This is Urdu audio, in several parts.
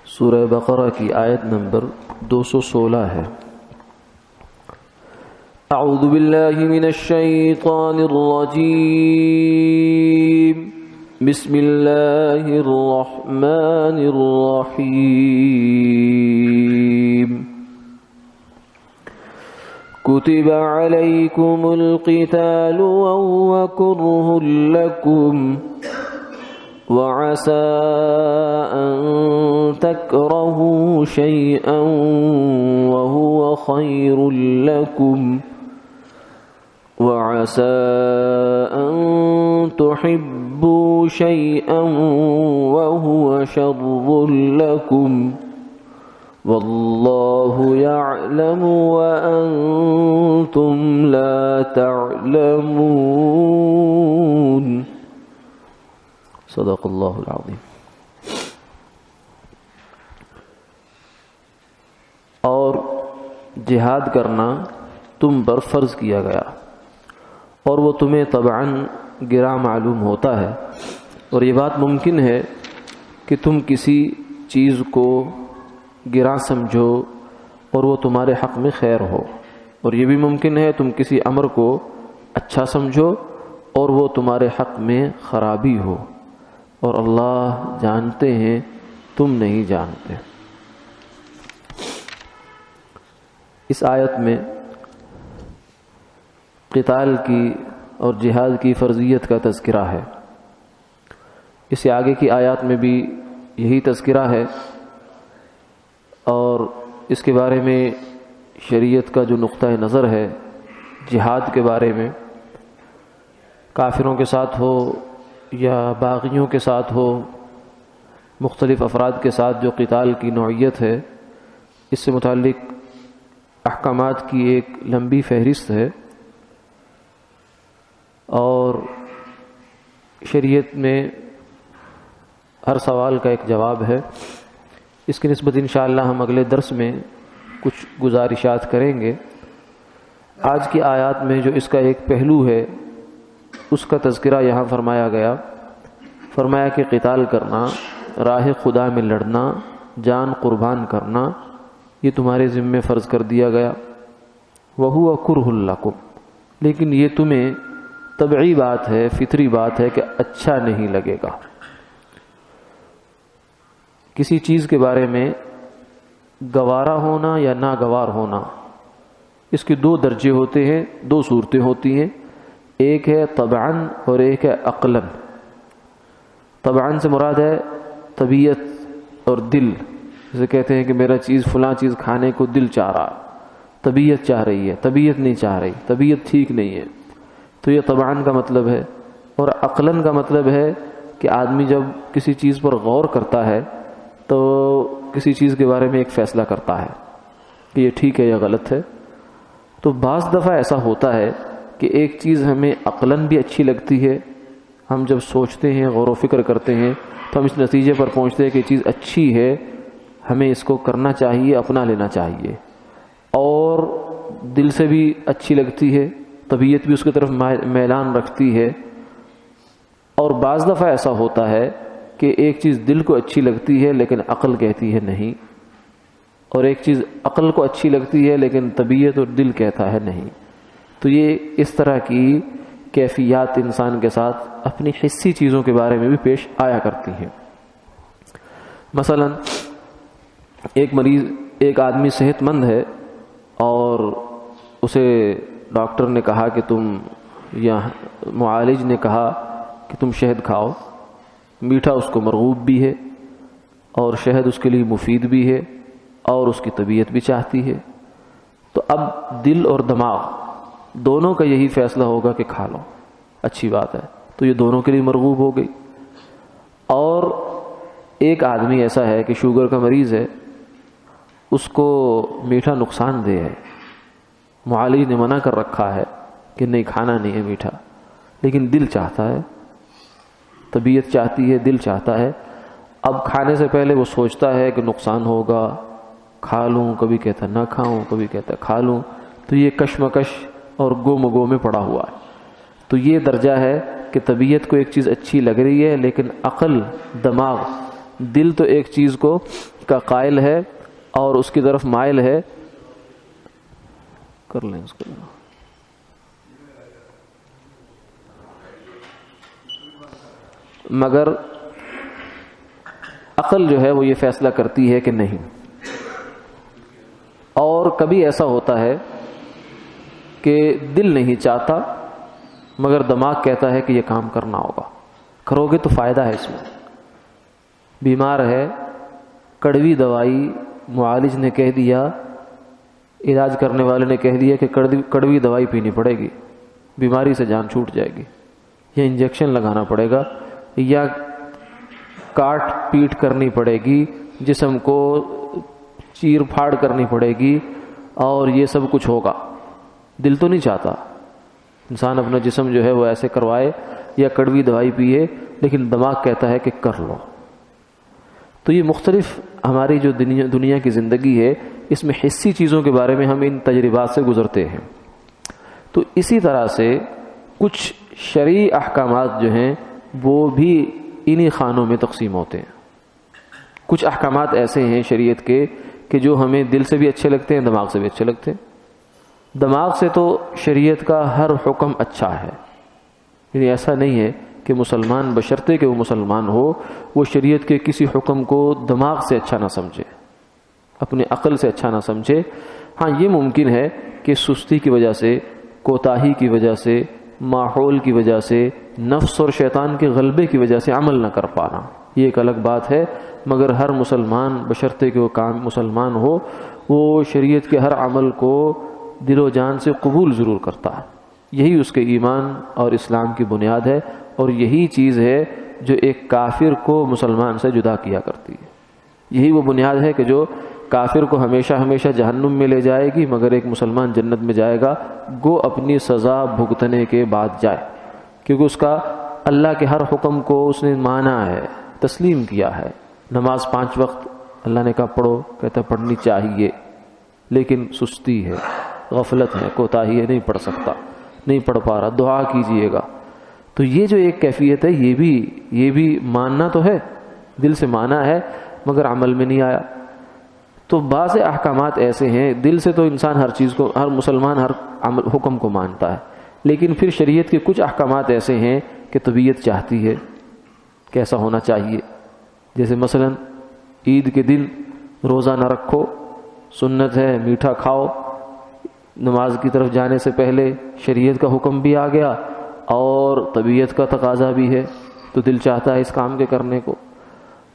سورہ بقرہ کی آیت نمبر 216 ہے۔ اعوذ باللہ من الشیطان الرجیم، بسم اللہ الرحمن الرحیم۔ كتب عليكم القتال وهو كره لكم وعسى أن تكرهوا شيئا وهو خير لكم وعسى أن تحبوا شيئا وهو شر لكم والله يعلم وأنتم لا تعلمون۔ صدق اللہ العظیم۔ اور جہاد کرنا تم پر فرض کیا گیا اور وہ تمہیں طبعاً گراں معلوم ہوتا ہے، اور یہ بات ممکن ہے کہ تم کسی چیز کو گراں سمجھو اور وہ تمہارے حق میں خیر ہو، اور یہ بھی ممکن ہے تم کسی امر کو اچھا سمجھو اور وہ تمہارے حق میں خرابی ہو، اور اللہ جانتے ہیں تم نہیں جانتے۔ اس آیت میں قتال کی اور جہاد کی فرضیت کا تذکرہ ہے۔ اس سے آگے کی آیات میں بھی یہی تذکرہ ہے، اور اس کے بارے میں شریعت کا جو نقطہ نظر ہے جہاد کے بارے میں، کافروں کے ساتھ ہو یا باغیوں کے ساتھ ہو، مختلف افراد کے ساتھ جو قتال کی نوعیت ہے، اس سے متعلق احکامات کی ایک لمبی فہرست ہے، اور شریعت میں ہر سوال کا ایک جواب ہے۔ اس کی نسبت انشاءاللہ ہم اگلے درس میں کچھ گزارشات کریں گے۔ آج کی آیات میں جو اس کا ایک پہلو ہے اس کا تذکرہ یہاں فرمایا گیا، فرمایا کہ قتال کرنا، راہ خدا میں لڑنا، جان قربان کرنا، یہ تمہارے ذمہ فرض کر دیا گیا۔ وَهُوَ كُرْهٌ لَكُمْ، لیکن یہ تمہیں طبعی بات ہے، فطری بات ہے کہ اچھا نہیں لگے گا۔ کسی چیز کے بارے میں گوارا ہونا یا ناگوار ہونا، اس کے دو درجے ہوتے ہیں، دو صورتیں ہوتی ہیں، ایک ہے طبعاً اور ایک ہے عقلاً۔ طبعاً سے مراد ہے طبیعت اور دل، جسے کہتے ہیں کہ میرا چیز فلاں چیز کھانے کو دل چاہ رہا، طبیعت چاہ رہی ہے، طبیعت نہیں چاہ رہی، طبیعت ٹھیک نہیں ہے، تو یہ طبعاً کا مطلب ہے۔ اور عقلاً کا مطلب ہے کہ آدمی جب کسی چیز پر غور کرتا ہے تو کسی چیز کے بارے میں ایک فیصلہ کرتا ہے کہ یہ ٹھیک ہے یا غلط ہے۔ تو بعض دفعہ ایسا ہوتا ہے کہ ایک چیز ہمیں عقلاً بھی اچھی لگتی ہے، ہم جب سوچتے ہیں، غور و فکر کرتے ہیں تو ہم اس نتیجے پر پہنچتے ہیں کہ یہ چیز اچھی ہے، ہمیں اس کو کرنا چاہیے، اپنا لینا چاہیے، اور دل سے بھی اچھی لگتی ہے، طبیعت بھی اس کی طرف میلان رکھتی ہے۔ اور بعض دفعہ ایسا ہوتا ہے کہ ایک چیز دل کو اچھی لگتی ہے لیکن عقل کہتی ہے نہیں، اور ایک چیز عقل کو اچھی لگتی ہے لیکن طبیعت اور دل کہتا ہے نہیں۔ تو یہ اس طرح کی کیفیات انسان کے ساتھ اپنی حسی چیزوں کے بارے میں بھی پیش آیا کرتی ہیں۔ مثلا ایک آدمی صحت مند ہے اور اسے ڈاکٹر نے کہا کہ تم، یا معالج نے کہا کہ تم شہد کھاؤ، میٹھا اس کو مرغوب بھی ہے اور شہد اس کے لیے مفید بھی ہے اور اس کی طبیعت بھی چاہتی ہے، تو اب دل اور دماغ دونوں کا یہی فیصلہ ہوگا کہ کھا لو، اچھی بات ہے، تو یہ دونوں کے لیے مرغوب ہو گئی۔ اور ایک آدمی ایسا ہے کہ شوگر کا مریض ہے، اس کو میٹھا نقصان دہ ہے، معالج نے منع کر رکھا ہے کہ نہیں کھانا نہیں ہے میٹھا، لیکن دل چاہتا ہے، طبیعت چاہتی ہے، دل چاہتا ہے۔ اب کھانے سے پہلے وہ سوچتا ہے کہ نقصان ہوگا، کھا لوں، کبھی کہتا نہ کھاؤں، کبھی کہتا کھا لوں، تو یہ کشمکش اور گم و گو میں پڑا ہوا ہے۔ تو یہ درجہ ہے کہ طبیعت کو ایک چیز اچھی لگ رہی ہے لیکن عقل، دماغ دل تو ایک چیز کو کا قائل ہے اور اس کی طرف مائل ہے. کر لیں اس کو. مگر عقل جو ہے وہ یہ فیصلہ کرتی ہے کہ نہیں. اور کبھی ایسا ہوتا ہے کہ دل نہیں چاہتا مگر دماغ کہتا ہے کہ یہ کام کرنا ہوگا, کرو گے تو فائدہ ہے اس میں. بیمار ہے, کڑوی دوائی معالج نے کہہ دیا, علاج کرنے والے نے کہہ دیا کہ کڑوی دوائی پینی پڑے گی, بیماری سے جان چھوٹ جائے گی, یا انجیکشن لگانا پڑے گا, یا کاٹ پیٹ کرنی پڑے گی, جسم کو چیر پھاڑ کرنی پڑے گی, اور یہ سب کچھ ہوگا. دل تو نہیں چاہتا انسان اپنا جسم جو ہے وہ ایسے کروائے یا کڑوی دوائی پیے, لیکن دماغ کہتا ہے کہ کر لو. تو یہ مختلف ہماری جو دنیا کی زندگی ہے, اس میں حسی چیزوں کے بارے میں ہم ان تجربات سے گزرتے ہیں. تو اسی طرح سے کچھ شرعی احکامات جو ہیں وہ بھی انہی خانوں میں تقسیم ہوتے ہیں. کچھ احکامات ایسے ہیں شریعت کے کہ جو ہمیں دل سے بھی اچھے لگتے ہیں, دماغ سے بھی اچھے لگتے ہیں. دماغ سے تو شریعت کا ہر حکم اچھا ہے, یعنی ایسا نہیں ہے کہ مسلمان بشرطے کہ وہ مسلمان ہو وہ شریعت کے کسی حکم کو دماغ سے اچھا نہ سمجھے, اپنے عقل سے اچھا نہ سمجھے. ہاں یہ ممکن ہے کہ سستی کی وجہ سے, کوتاہی کی وجہ سے, ماحول کی وجہ سے, نفس اور شیطان کے غلبے کی وجہ سے عمل نہ کر پانا, یہ ایک الگ بات ہے. مگر ہر مسلمان بشرطے کہ وہ کام مسلمان ہو وہ شریعت کے ہر عمل کو دل و جان سے قبول ضرور کرتا ہے. یہی اس کے ایمان اور اسلام کی بنیاد ہے, اور یہی چیز ہے جو ایک کافر کو مسلمان سے جدا کیا کرتی ہے. یہی وہ بنیاد ہے کہ جو کافر کو ہمیشہ ہمیشہ جہنم میں لے جائے گی, مگر ایک مسلمان جنت میں جائے گا, گو اپنی سزا بھگتنے کے بعد جائے, کیونکہ اس کا اللہ کے ہر حکم کو اس نے مانا ہے, تسلیم کیا ہے. نماز 5 وقت اللہ نے کہا پڑھو, کہتا پڑھنی چاہیے, لیکن سستی ہے, غفلت ہے, کوتاہی ہے, نہیں پڑھ سکتا, نہیں پڑھ پا رہا, دعا کیجئے گا. تو یہ جو ایک کیفیت ہے یہ بھی ماننا تو ہے, دل سے مانا ہے مگر عمل میں نہیں آیا. تو بعض احکامات ایسے ہیں دل سے تو انسان ہر چیز کو, ہر مسلمان ہر حکم کو مانتا ہے, لیکن پھر شریعت کے کچھ احکامات ایسے ہیں کہ طبیعت چاہتی ہے کیسا ہونا چاہیے. جیسے مثلا عید کے دن روزہ نہ رکھو, سنت ہے میٹھا کھاؤ. نماز کی طرف جانے سے پہلے شریعت کا حکم بھی آ گیا اور طبیعت کا تقاضا بھی ہے, تو دل چاہتا ہے اس کام کے کرنے کو.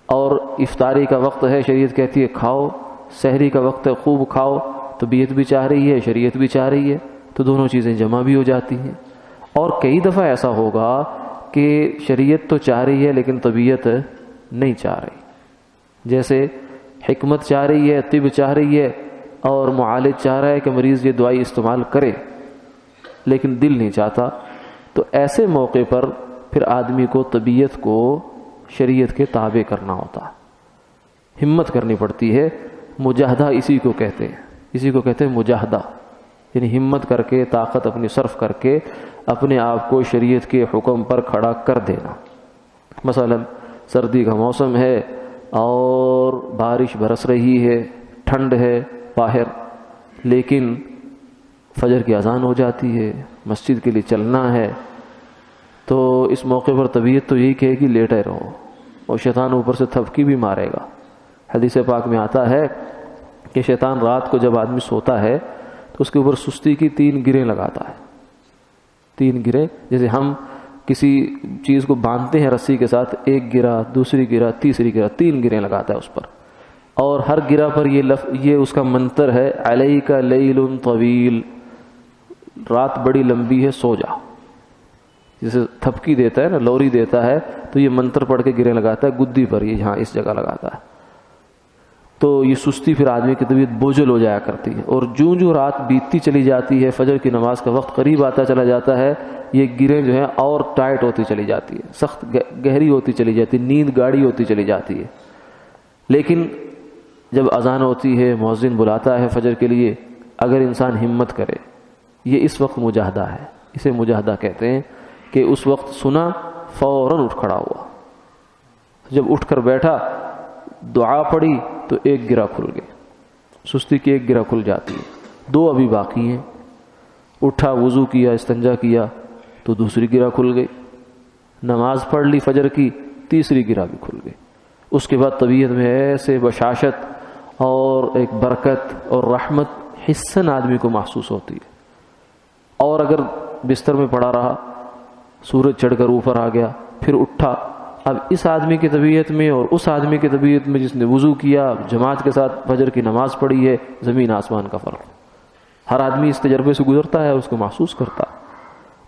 اور افطاری کا وقت ہے, شریعت کہتی ہے کھاؤ. سحری کا وقت ہے, خوب کھاؤ. طبیعت بھی چاہ رہی ہے, شریعت بھی چاہ رہی ہے, تو دونوں چیزیں جمع بھی ہو جاتی ہیں. اور کئی دفعہ ایسا ہوگا کہ شریعت تو چاہ رہی ہے لیکن طبیعت نہیں چاہ رہی. جیسے حکمت چاہ رہی ہے, طب چاہ رہی ہے, اور معالج چاہ رہا ہے کہ مریض یہ دوائی استعمال کرے, لیکن دل نہیں چاہتا. تو ایسے موقع پر پھر آدمی کو طبیعت کو شریعت کے تابع کرنا ہوتا, ہمت کرنی پڑتی ہے. مجاہدہ اسی کو کہتے ہیں مجاہدہ, یعنی ہمت کر کے, طاقت اپنی صرف کر کے اپنے آپ کو شریعت کے حکم پر کھڑا کر دینا. مثلا سردی کا موسم ہے اور بارش برس رہی ہے, ٹھنڈ ہے باہر, لیکن فجر کی اذان ہو جاتی ہے, مسجد کے لیے چلنا ہے. تو اس موقع پر طبیعت تو یہی کہے کہ لیٹے رہو, اور شیطان اوپر سے تھپکی بھی مارے گا. حدیث پاک میں آتا ہے کہ شیطان رات کو جب آدمی سوتا ہے تو اس کے اوپر سستی کی 3 گریں لگاتا ہے. 3 گریں, جیسے ہم کسی چیز کو باندھتے ہیں رسی کے ساتھ, 1 گرہ, دوسری گرہ, تیسری گرہ, 3 گریں لگاتا ہے اس پر. اور ہر گرہ پر یہ اس کا منتر ہے, علیک لیل طویل, رات بڑی لمبی ہے, سو جا. جیسے تھپکی دیتا ہے نا, لوری دیتا ہے, تو یہ منتر پڑھ کے گریں لگاتا ہے گدی پر, یہ یہاں اس جگہ لگاتا ہے. تو یہ سستی پھر آدمی کی طبیعت بوجھل ہو جایا کرتی ہے. اور جوں رات بیتتی چلی جاتی ہے, فجر کی نماز کا وقت قریب آتا چلا جاتا ہے, یہ گریں جو ہیں اور ٹائٹ ہوتی چلی جاتی ہے, سخت گہری ہوتی چلی جاتی ہے, نیند گاڑی ہوتی چلی جاتی ہے. لیکن جب اذان ہوتی ہے, مؤذن بلاتا ہے فجر کے لیے, اگر انسان ہمت کرے, یہ اس وقت مجاہدہ ہے. اسے مجاہدہ کہتے ہیں کہ اس وقت سنا, فوراً اٹھ کھڑا ہوا. جب اٹھ کر بیٹھا دعا پڑھی تو ایک گرہ کھل گئی، سستی کی ایک گرہ کھل جاتی ہے، دو ابھی باقی ہیں، اٹھا وضو کیا استنجا کیا تو دوسری گرہ کھل گئی، نماز پڑھ لی فجر کی تیسری گرہ بھی کھل گئی۔ اس کے بعد طبیعت میں ایسے بشاشت اور ایک برکت اور رحمت حسن آدمی کو محسوس ہوتی ہے۔ اور اگر بستر میں پڑا رہا، سورج چڑھ کر اوپر آ گیا، پھر اٹھا، اب اس آدمی کی طبیعت میں اور اس آدمی کی طبیعت میں جس نے وضو کیا جماعت کے ساتھ فجر کی نماز پڑھی ہے، زمین آسمان کا فرق۔ ہر آدمی اس تجربے سے گزرتا ہے، اس کو محسوس کرتا ہے۔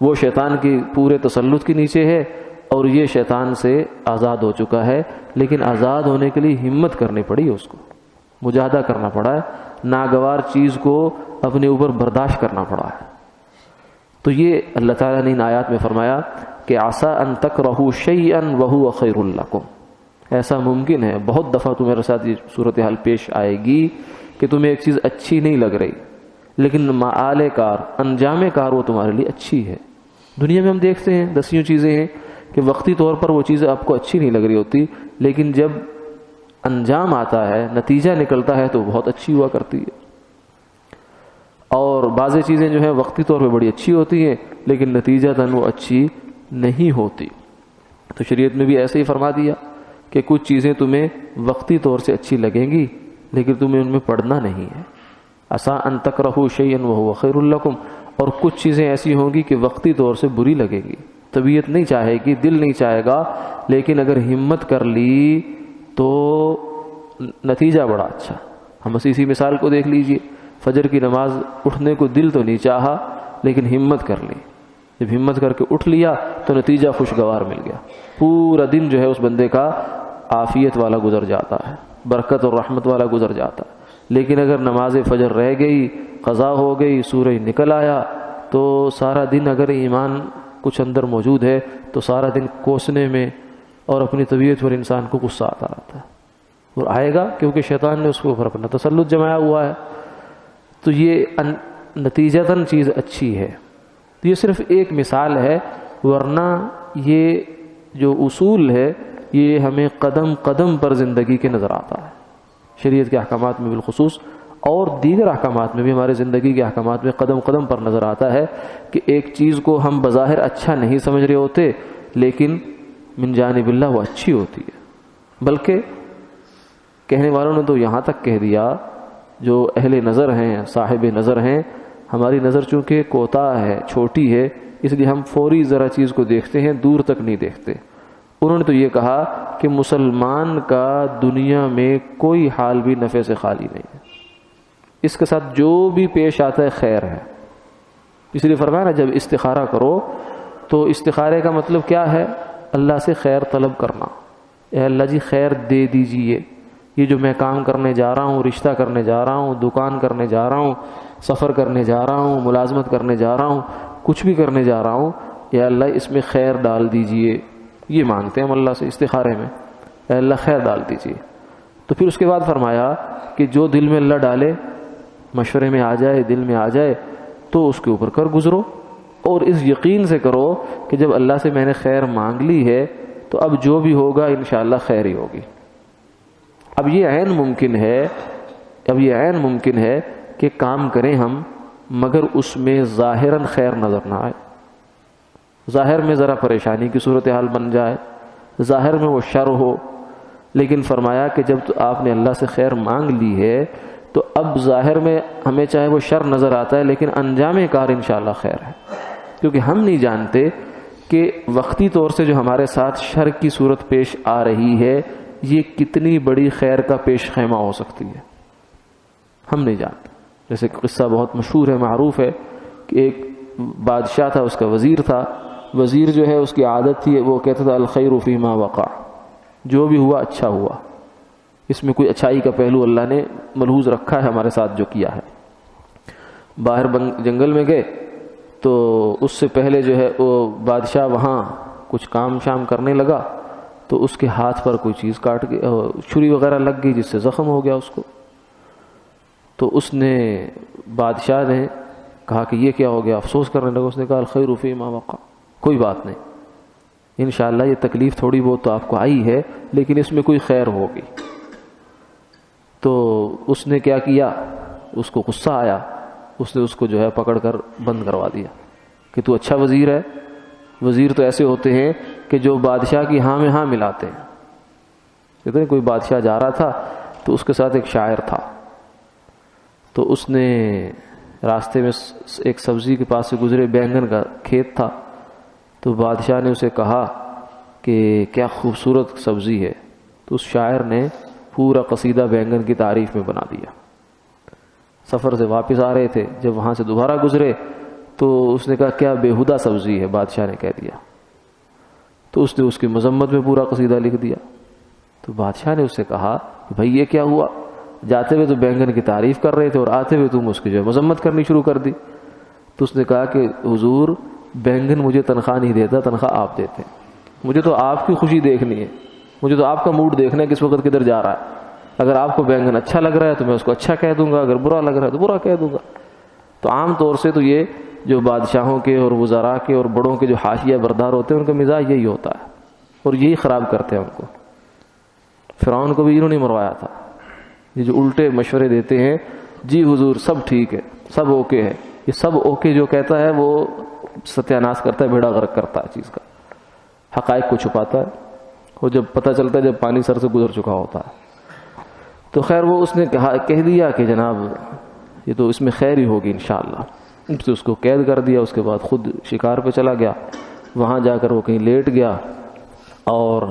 وہ شیطان کی پورے تسلط کے نیچے ہے اور یہ شیطان سے آزاد ہو چکا ہے، لیکن آزاد ہونے کے لیے ہمت کرنی پڑی، اس کو مجاہدہ کرنا پڑا ہے، ناگوار چیز کو اپنے اوپر برداشت کرنا پڑا ہے۔ تو یہ اللہ تعالیٰ نے ان آیات میں فرمایا کہ عسیٰ ان تکرہوا شیئا وہو خیر لکم، ایسا ممکن ہے، بہت دفعہ تمہارے ساتھ یہ صورتحال پیش آئے گی کہ تمہیں ایک چیز اچھی نہیں لگ رہی، لیکن مآل کار، انجام کار وہ تمہارے لیے اچھی ہے۔ دنیا میں ہم دیکھتے ہیں دسیوں چیزیں ہیں کہ وقتی طور پر وہ چیزیں آپ کو اچھی نہیں لگ رہی ہوتی، لیکن جب انجام آتا ہے، نتیجہ نکلتا ہے تو بہت اچھی ہوا کرتی ہے۔ اور بعض چیزیں جو ہیں وقتی طور پہ بڑی اچھی ہوتی ہیں لیکن نتیجتاً وہ اچھی نہیں ہوتی۔ تو شریعت میں بھی ایسے ہی فرما دیا کہ کچھ چیزیں تمہیں وقتی طور سے اچھی لگیں گی لیکن تمہیں ان میں پڑنا نہیں ہے۔ عسیٰ ان تکرہوا شیئا وہو خیر لکم، اور کچھ چیزیں ایسی ہوں گی کہ وقتی طور سے بری لگے گی، طبیعت نہیں چاہے گی، دل نہیں چاہے گا، لیکن اگر ہمت کر لی تو نتیجہ بڑا اچھا۔ ہم بس اسی مثال کو دیکھ لیجئے، فجر کی نماز اٹھنے کو دل تو نہیں چاہا لیکن ہمت کر لی، جب ہمت کر کے اٹھ لیا تو نتیجہ خوشگوار مل گیا، پورا دن جو ہے اس بندے کا عافیت والا گزر جاتا ہے، برکت اور رحمت والا گزر جاتا ہے۔ لیکن اگر نماز فجر رہ گئی، قضا ہو گئی، سورج نکل آیا، تو سارا دن اگر ایمان کچھ اندر موجود ہے تو سارا دن کوسنے میں اور اپنی طبیعت پر انسان کو غصہ آتا رہتا ہے، اور آئے گا کیونکہ شیطان نے اس کو اوپر اپنا تسلط جمایا ہوا ہے۔ تو یہ نتیجتاً چیز اچھی ہے۔ تو یہ صرف ایک مثال ہے، ورنہ یہ جو اصول ہے یہ ہمیں قدم قدم پر زندگی کے نظر آتا ہے، شریعت کے احکامات میں بالخصوص اور دیگر احکامات میں بھی، ہمارے زندگی کے احکامات میں قدم قدم پر نظر آتا ہے کہ ایک چیز کو ہم بظاہر اچھا نہیں سمجھ رہے ہوتے لیکن من جانب اللہ وہ اچھی ہوتی ہے۔ بلکہ کہنے والوں نے تو یہاں تک کہہ دیا، جو اہل نظر ہیں، صاحب نظر ہیں، ہماری نظر چونکہ کوتاہ ہے، چھوٹی ہے، اس لیے ہم فوری ذرا چیز کو دیکھتے ہیں، دور تک نہیں دیکھتے۔ انہوں نے تو یہ کہا کہ مسلمان کا دنیا میں کوئی حال بھی نفع سے خالی نہیں ہے، اس کے ساتھ جو بھی پیش آتا ہے خیر ہے۔ اس لیے فرمایا نا جب استخارہ کرو تو استخارے کا مطلب کیا ہے؟ اللہ سے خیر طلب کرنا، اے اللہ جی خیر دے دیجئے، یہ جو میں کام کرنے جا رہا ہوں، رشتہ کرنے جا رہا ہوں، دکان کرنے جا رہا ہوں، سفر کرنے جا رہا ہوں، ملازمت کرنے جا رہا ہوں، کچھ بھی کرنے جا رہا ہوں، اے اللہ اس میں خیر ڈال دیجئے، یہ مانگتے ہیں ہم اللہ سے استخارے میں، اے اللہ خیر ڈال دیجئے۔ تو پھر اس کے بعد فرمایا کہ جو دل میں اللہ ڈالے، مشورے میں آ جائے، دل میں آ جائے، تو اس کے اوپر کر گزرو، اور اس یقین سے کرو کہ جب اللہ سے میں نے خیر مانگ لی ہے تو اب جو بھی ہوگا انشاءاللہ خیر ہی ہوگی۔ اب یہ عین ممکن ہے کہ کام کریں ہم، مگر اس میں ظاہراً خیر نظر نہ آئے، ظاہر میں ذرا پریشانی کی صورتحال بن جائے، ظاہر میں وہ شر ہو، لیکن فرمایا کہ جب تو آپ نے اللہ سے خیر مانگ لی ہے تو اب ظاہر میں ہمیں چاہے وہ شر نظر آتا ہے لیکن انجام کار انشاءاللہ خیر ہے، کیونکہ ہم نہیں جانتے کہ وقتی طور سے جو ہمارے ساتھ شر کی صورت پیش آ رہی ہے یہ کتنی بڑی خیر کا پیش خیمہ ہو سکتی ہے، ہم نہیں جانتے۔ جیسے قصہ بہت مشہور ہے، معروف ہے کہ ایک بادشاہ تھا، اس کا وزیر تھا، وزیر جو ہے اس کی عادت تھی وہ کہتا تھا الخیر فیما وقع، جو بھی ہوا اچھا ہوا، اس میں کوئی اچھائی کا پہلو اللہ نے ملحوظ رکھا ہے ہمارے ساتھ جو کیا ہے۔ باہر جنگل میں گئے تو اس سے پہلے جو ہے وہ بادشاہ وہاں کچھ کام شام کرنے لگا تو اس کے ہاتھ پر کوئی چیز کاٹ گئی، چھری وغیرہ لگ گئی جس سے زخم ہو گیا اس کو۔ تو اس نے بادشاہ نے کہا کہ یہ کیا ہو گیا، افسوس کرنے لگا۔ اس نے کہا الخیر فیما وقع، کوئی بات نہیں، انشاءاللہ یہ تکلیف تھوڑی بہت تو آپ کو آئی ہے لیکن اس میں کوئی خیر ہوگی، تو اس نے کیا کیا، اس کو غصہ آیا، اس نے اس کو جو ہے پکڑ کر بند کروا دیا کہ تو اچھا وزیر ہے۔ وزیر تو ایسے ہوتے ہیں کہ جو بادشاہ کی ہاں میں ہاں ملاتے ہیں۔ کہتے ہیں کوئی بادشاہ جا رہا تھا تو اس کے ساتھ ایک شاعر تھا، تو اس نے راستے میں ایک سبزی کے پاس سے گزرے، بینگن کا کھیت تھا، تو بادشاہ نے اسے کہا کہ کیا خوبصورت سبزی ہے، تو اس شاعر نے پورا قصیدہ بینگن کی تعریف میں بنا دیا۔ سفر سے واپس آ رہے تھے، جب وہاں سے دوبارہ گزرے تو اس نے کہا کیا بےہودہ سبزی ہے، بادشاہ نے کہہ دیا، تو اس نے اس کی مذمت میں پورا قصیدہ لکھ دیا۔ تو بادشاہ نے اس سے کہا کہ بھائی یہ کیا ہوا، جاتے ہوئے تو بینگن کی تعریف کر رہے تھے اور آتے ہوئے تم اس کی جو ہے مذمت کرنی شروع کر دی۔ تو اس نے کہا کہ حضور بینگن مجھے تنخواہ نہیں دیتا، تنخواہ آپ دیتے ہیں، مجھے تو آپ کی خوشی دیکھنی ہے، مجھے تو آپ کا موڈ دیکھنا ہے کس وقت کدھر جا رہا ہے۔ اگر آپ کو بینگن اچھا لگ رہا ہے تو میں اس کو اچھا کہہ دوں گا، اگر برا لگ رہا ہے تو برا کہہ دوں گا۔ تو عام طور سے تو یہ جو بادشاہوں کے اور وزراء کے اور بڑوں کے جو حاشیہ بردار ہوتے ہیں ان کا مزاج یہی ہوتا ہے اور یہی خراب کرتے ہیں ان کو۔ فرعون کو بھی انہوں نے مروایا تھا، یہ جو الٹے مشورے دیتے ہیں، جی حضور سب ٹھیک ہے، سب اوکے ہے، یہ سب اوکے جو کہتا ہے وہ ستیہ ناش کرتا ہے، بیڑا غرق کرتا ہے چیز کا، حقائق کو چھپاتا ہے، وہ جب پتہ چلتا ہے جب پانی سر سے گزر چکا ہوتا ہے۔ تو خیر وہ اس نے کہہ دیا کہ جناب یہ تو اس میں خیر ہی ہوگی انشاءاللہ، تو اس کو قید کر دیا۔ اس کے بعد خود شکار پہ چلا گیا، وہاں جا کر وہ کہیں لیٹ گیا اور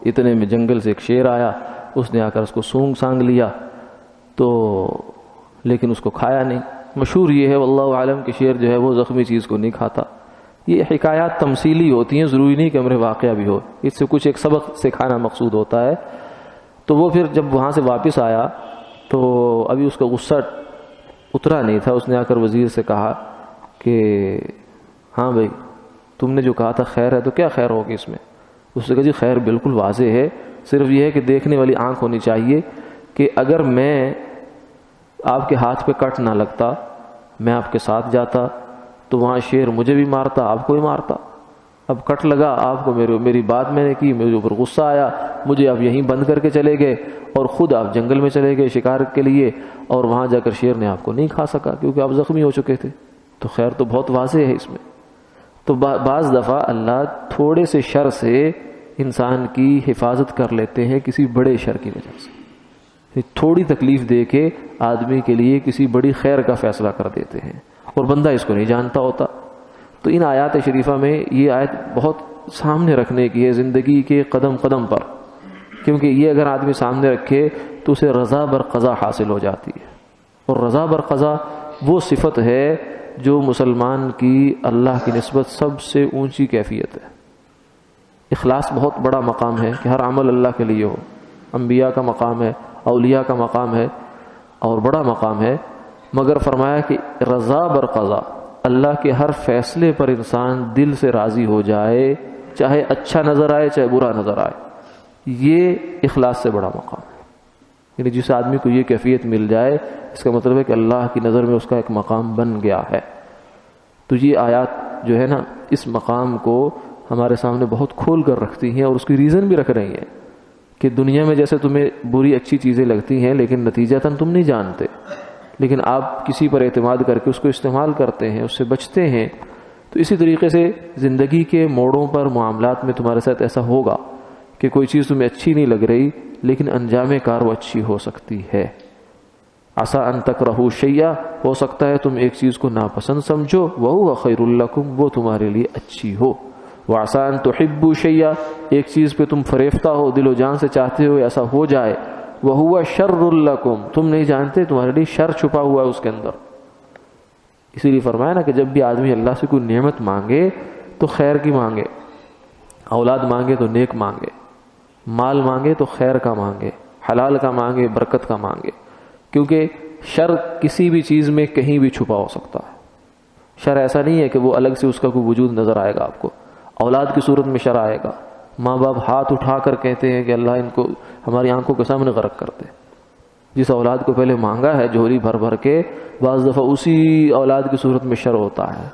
اتنے میں جنگل سے ایک شیر آیا، اس نے آ کر اس کو سونگ سانگ لیا، تو لیکن اس کو کھایا نہیں۔ مشہور یہ ہے واللہ عالم کہ شیر جو ہے وہ زخمی چیز کو نہیں کھاتا۔ یہ حکایات تمثیلی ہوتی ہیں، ضروری نہیں کہ امر واقعہ بھی ہو، اس سے کچھ ایک سبق سکھانا مقصود ہوتا ہے۔ تو وہ پھر جب وہاں سے واپس آیا تو ابھی اس کا غصہ اترا نہیں تھا، اس نے آ کر وزیر سے کہا کہ ہاں بھائی تم نے جو کہا تھا خیر ہے، تو کیا خیر ہوگی اس میں؟ اس نے کہا جی خیر بالکل واضح ہے، صرف یہ ہے کہ دیکھنے والی آنکھ ہونی چاہیے کہ اگر میں آپ کے ہاتھ پہ کٹ نہ لگتا، میں آپ کے ساتھ جاتا تو وہاں شیر مجھے بھی مارتا، آپ کو بھی مارتا۔ اب کٹ لگا آپ کو، میری بات میں نے کی، میرے اوپر غصہ آیا، مجھے آپ یہیں بند کر کے چلے گئے اور خود آپ جنگل میں چلے گئے شکار کے لیے، اور وہاں جا کر شیر نے آپ کو نہیں کھا سکا کیونکہ آپ زخمی ہو چکے تھے۔ تو خیر تو بہت واضح ہے اس میں۔ تو بعض دفعہ اللہ تھوڑے سے شر سے انسان کی حفاظت کر لیتے ہیں کسی بڑے شر کی وجہ سے، تھوڑی تکلیف دے کے آدمی کے لیے کسی بڑی خیر کا فیصلہ کر دیتے ہیں اور بندہ اس کو نہیں جانتا ہوتا۔ تو ان آیات شریفہ میں یہ آیت بہت سامنے رکھنے کی ہے زندگی کے قدم قدم پر، کیونکہ یہ اگر آدمی سامنے رکھے تو اسے رضا بر قضا حاصل ہو جاتی ہے، اور رضا بر قضا وہ صفت ہے جو مسلمان کی اللہ کی نسبت سب سے اونچی کیفیت ہے۔ اخلاص بہت بڑا مقام ہے کہ ہر عمل اللہ کے لیے ہو، انبیاء کا مقام ہے، اولیاء کا مقام ہے اور بڑا مقام ہے، مگر فرمایا کہ رضا بر قضا، اللہ کے ہر فیصلے پر انسان دل سے راضی ہو جائے، چاہے اچھا نظر آئے چاہے برا نظر آئے، یہ اخلاص سے بڑا مقام ہے۔ یعنی جس آدمی کو یہ کیفیت مل جائے اس کا مطلب ہے کہ اللہ کی نظر میں اس کا ایک مقام بن گیا ہے۔ تو یہ آیات جو ہے نا اس مقام کو ہمارے سامنے بہت کھول کر رکھتی ہیں، اور اس کی ریزن بھی رکھ رہی ہیں کہ دنیا میں جیسے تمہیں بری اچھی چیزیں لگتی ہیں لیکن نتیجتاً تم نہیں جانتے، لیکن آپ کسی پر اعتماد کر کے اس کو استعمال کرتے ہیں، اس سے بچتے ہیں۔ تو اسی طریقے سے زندگی کے موڑوں پر معاملات میں تمہارے ساتھ ایسا ہوگا کہ کوئی چیز تمہیں اچھی نہیں لگ رہی لیکن انجام کار وہ اچھی ہو سکتی ہے۔ عسیٰ ان تکرہوا شیئا، ہو سکتا ہے تم ایک چیز کو ناپسند سمجھو، وہو خیر لکم، وہ تمہارے لیے اچھی ہو۔ وعسیٰ ان تحبوا شیئا، ایک چیز پہ تم فریفتہ ہو، دل و جان سے چاہتے ہو ایسا ہو جائے، وہو شر لکم، تم نہیں جانتے تمہارے لیے شر چھپا ہوا ہے اس کے اندر۔ اسی لیے فرمایا نا کہ جب بھی آدمی اللہ سے کوئی نعمت مانگے تو خیر کی مانگے، اولاد مانگے تو نیک مانگے، مال مانگے تو خیر کا مانگے، حلال کا مانگے، برکت کا مانگے، کیونکہ شر کسی بھی چیز میں کہیں بھی چھپا ہو سکتا ہے۔ شر ایسا نہیں ہے کہ وہ الگ سے اس کا کوئی وجود نظر آئے گا آپ کو، اولاد کی صورت میں شر آئے گا، ماں باپ ہاتھ اٹھا کر کہتے ہیں کہ اللہ ان کو ہماری آنکھوں کے سامنے غرق کر دے۔ جس اولاد کو پہلے مانگا ہے جھولی بھر بھر کے، بعض دفعہ اسی اولاد کی صورت میں شر ہوتا ہے،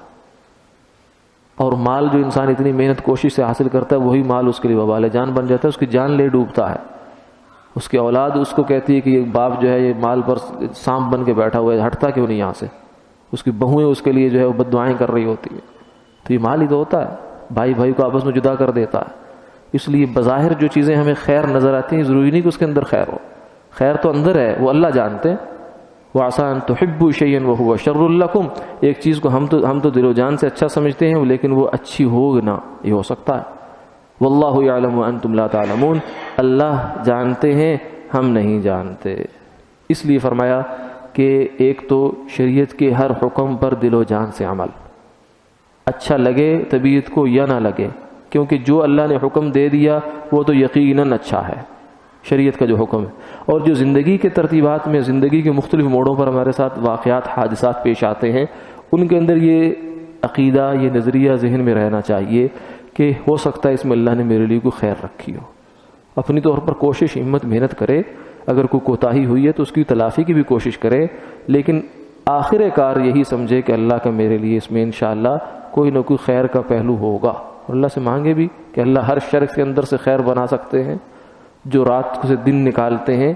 اور مال جو انسان اتنی محنت کوشش سے حاصل کرتا ہے وہی مال اس کے لیے وبال جان بن جاتا ہے، اس کی جان لے ڈوبتا ہے۔ اس کی اولاد اس کو کہتی ہے کہ یہ باپ جو ہے یہ مال پر سانپ بن کے بیٹھا ہوا ہے، ہٹتا کیوں نہیں یہاں سے؟ اس کی بہویں اس کے لیے جو ہے وہ بد دعائیں کر رہی ہوتی ہیں۔ تو یہ مال ہی تو ہوتا ہے، بھائی بھائی کو آپس میں جدا کر دیتا ہے۔ اس لیے بظاہر جو چیزیں ہمیں خیر نظر آتی ہیں ضروری نہیں کہ اس کے اندر خیر ہو، خیر تو اندر ہے، وہ اللہ جانتے ہیں۔ وَعَسَىٰ أَن تُحِبُّوا شَيْئًا وَهُوَ شَرٌّ لَكُمْ، ایک چیز کو ہم تو دل و جان سے اچھا سمجھتے ہیں لیکن وہ اچھی ہو نہ، یہ ہو سکتا ہے۔ وَاللَّهُ يَعْلَمُ وَأَنتُمْ لَا تَعْلَمُونَ، اللہ جانتے ہیں ہم نہیں جانتے۔ اس لیے فرمایا کہ ایک تو شریعت کے ہر حکم پر دل و جان سے عمل، اچھا لگے طبیعت کو یا نہ لگے، کیونکہ جو اللہ نے حکم دے دیا وہ تو یقیناً اچھا ہے، شریعت کا جو حکم ہے۔ اور جو زندگی کے ترتیبات میں زندگی کے مختلف موڑوں پر ہمارے ساتھ واقعات حادثات پیش آتے ہیں، ان کے اندر یہ عقیدہ یہ نظریہ ذہن میں رہنا چاہیے کہ ہو سکتا ہے اس میں اللہ نے میرے لیے کوئی خیر رکھی ہو۔ اپنی طور پر کوشش ہمت محنت کرے، اگر کوئی کوتاہی ہوئی ہے تو اس کی تلافی کی بھی کوشش کرے، لیکن آخر کار یہی سمجھے کہ اللہ کا میرے لیے اس میں انشاءاللہ کوئی نہ کوئی خیر کا پہلو ہوگا، اور اللہ سے مانگے بھی کہ اللہ ہر شر کے اندر سے خیر بنا سکتے ہیں، جو رات سے دن نکالتے ہیں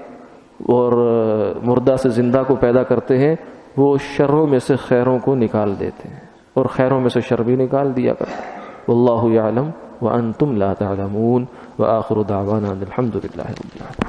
اور مردہ سے زندہ کو پیدا کرتے ہیں، وہ شروں میں سے خیروں کو نکال دیتے ہیں اور خیروں میں سے شر بھی نکال دیا کرتے ہیں۔ واللہ یعلم وانتم لا تعلمون، وآخر دعوانا الحمد للہ رب العالمین۔